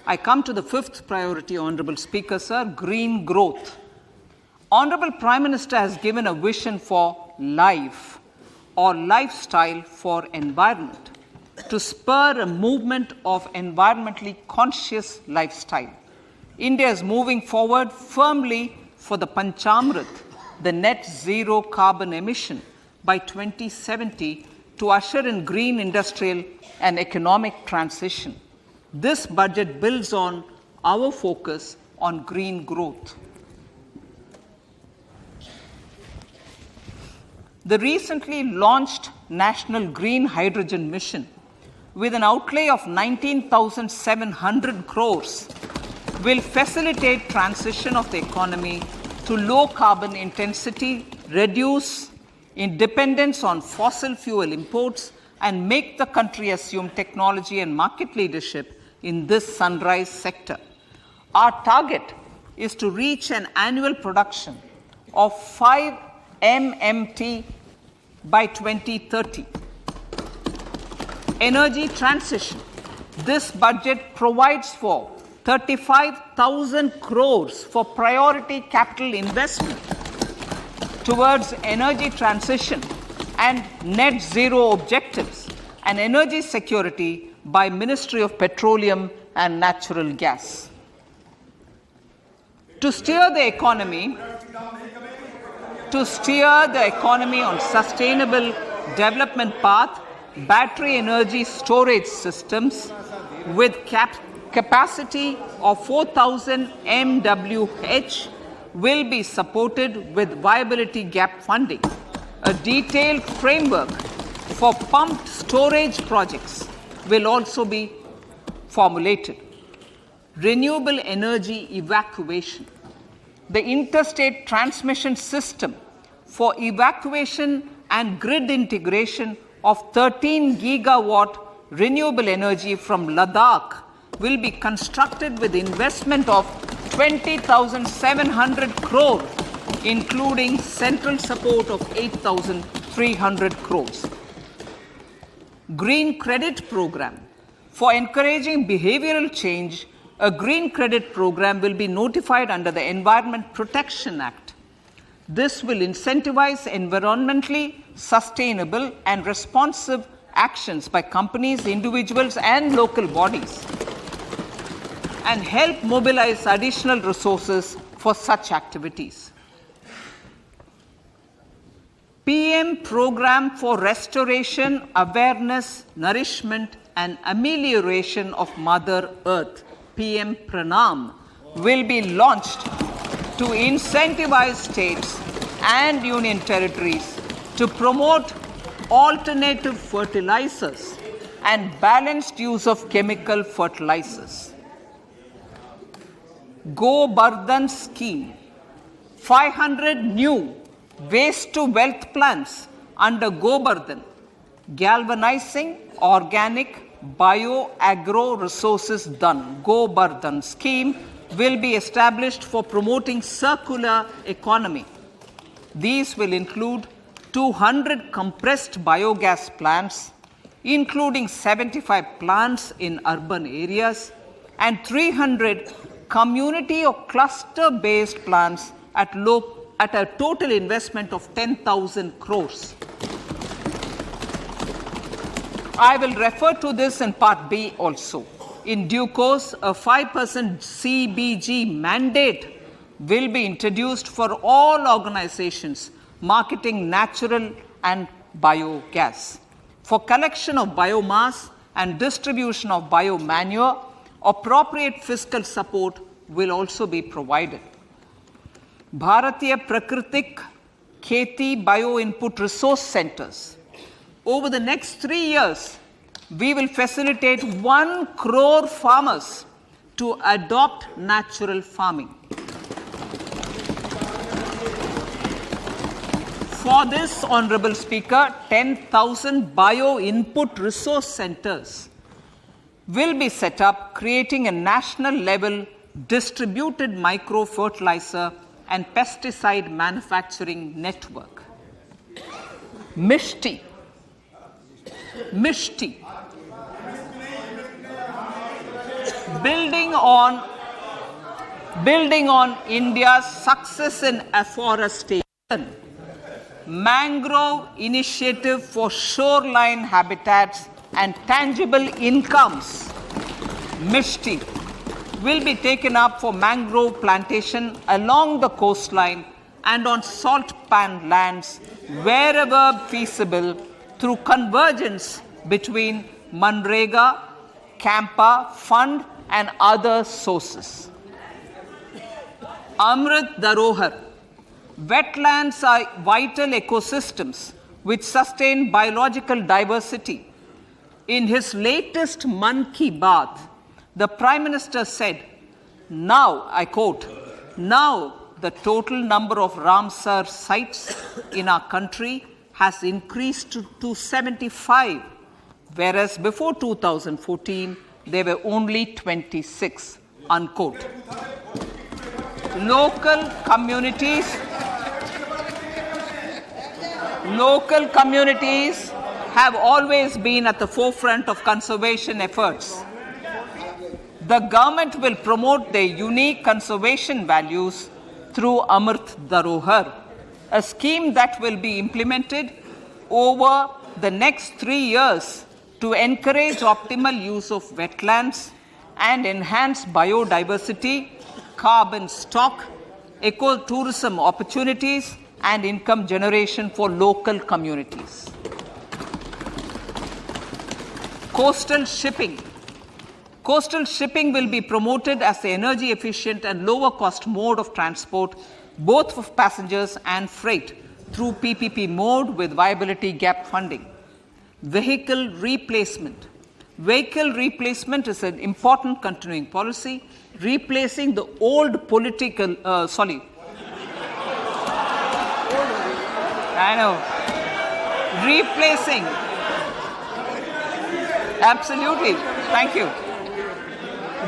I come to the fifth priority, Honorable Speaker, sir, green growth. Honorable Prime Minister has given a vision for life or lifestyle for environment to spur a movement of environmentally conscious lifestyle. India is moving forward firmly for the panchamrat, the net zero carbon emission by 2070 to usher in green industrial and economic transition. This budget builds on our focus on green growth. The recently launched National Green Hydrogen Mission, with an outlay of 19,700 crores, will facilitate transition of the economy to low carbon intensity, reduce dependence on fossil fuel imports, and make the country assume technology and market leadership in this sunrise sector. Our target is to reach an annual production of 5 MMT by 2030. Energy transition. This budget provides for 35,000 crores for priority capital investment towards energy transition and net zero objectives and energy security by Ministry of Petroleum and Natural Gas. To steer the economy on sustainable development path, battery energy storage systems with capacity of 4,000 MWh will be supported with viability gap funding. A detailed framework for pumped storage projects will also be formulated. Renewable energy evacuation. The interstate transmission system for evacuation and grid integration of 13 gigawatt renewable energy from Ladakh will be constructed with investment of 20,700 crore, including central support of 8,300 crores. Green credit program. For encouraging behavioral change, a green credit program will be notified under the Environment Protection Act. This will incentivize environmentally sustainable and responsive actions by companies, individuals, and local bodies, and help mobilize additional resources for such activities. PM Program for Restoration, Awareness, Nourishment, and Amelioration of Mother Earth, PM Pranam, will be launched to incentivize states and union territories to promote alternative fertilizers and balanced use of chemical fertilizers. Go Bardhan Scheme. 500 new waste to wealth plants under Go Bardhan, galvanizing organic bio-agro resources done. Go Bardhan scheme will be established for promoting circular economy. These will include 200 compressed biogas plants, including 75 plants in urban areas, and 300 community or cluster-based plants at a total investment of 10,000 crores. I will refer to this in Part B also. In due course, a 5% CBG mandate will be introduced for all organizations marketing natural and biogas. For collection of biomass and distribution of biomanure, appropriate fiscal support will also be provided. Bharatiya Prakritik Kheti Bio Input Resource Centers. Over the next 3 years, we will facilitate 1 crore farmers to adopt natural farming. For this, Honorable Speaker, 10,000 bio input resource centers will be set up, creating a national level distributed micro fertilizer and pesticide manufacturing network. Mishti. Building on India's success in afforestation, mangrove initiative for shoreline habitats and tangible incomes, MISHTI, will be taken up for mangrove plantation along the coastline and on salt pan lands wherever feasible through convergence between Manrega, Campa Fund and other sources. Amrit Dharohar. Wetlands are vital ecosystems which sustain biological diversity. In his latest Mann Ki Baat, the Prime Minister said, now, I quote, now the total number of Ramsar sites in our country has increased to 75, whereas before 2014, there were only 26, unquote. Local communities have always been at the forefront of conservation efforts. The government will promote their unique conservation values through Amrit Dharohar, a scheme that will be implemented over the next 3 years to encourage optimal use of wetlands and enhance biodiversity, carbon stock, ecotourism opportunities, and income generation for local communities. Coastal shipping. Coastal shipping will be promoted as the energy efficient and lower cost mode of transport, both for passengers and freight, through PPP mode with viability gap funding. Vehicle replacement. Vehicle replacement is an important continuing policy, replacing the old political, replacing, absolutely, thank you.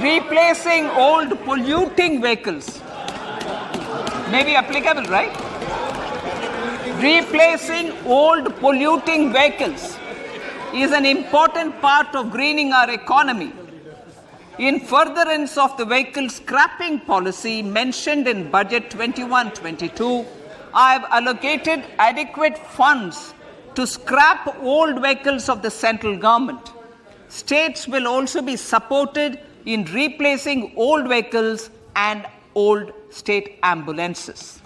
Replacing old polluting vehicles. May be applicable, right? Replacing old polluting vehicles is an important part of greening our economy. In furtherance of the vehicle scrapping policy mentioned in Budget 21-22, I have allocated adequate funds to scrap old vehicles of the central government. States will also be supported in replacing old vehicles and old state ambulances.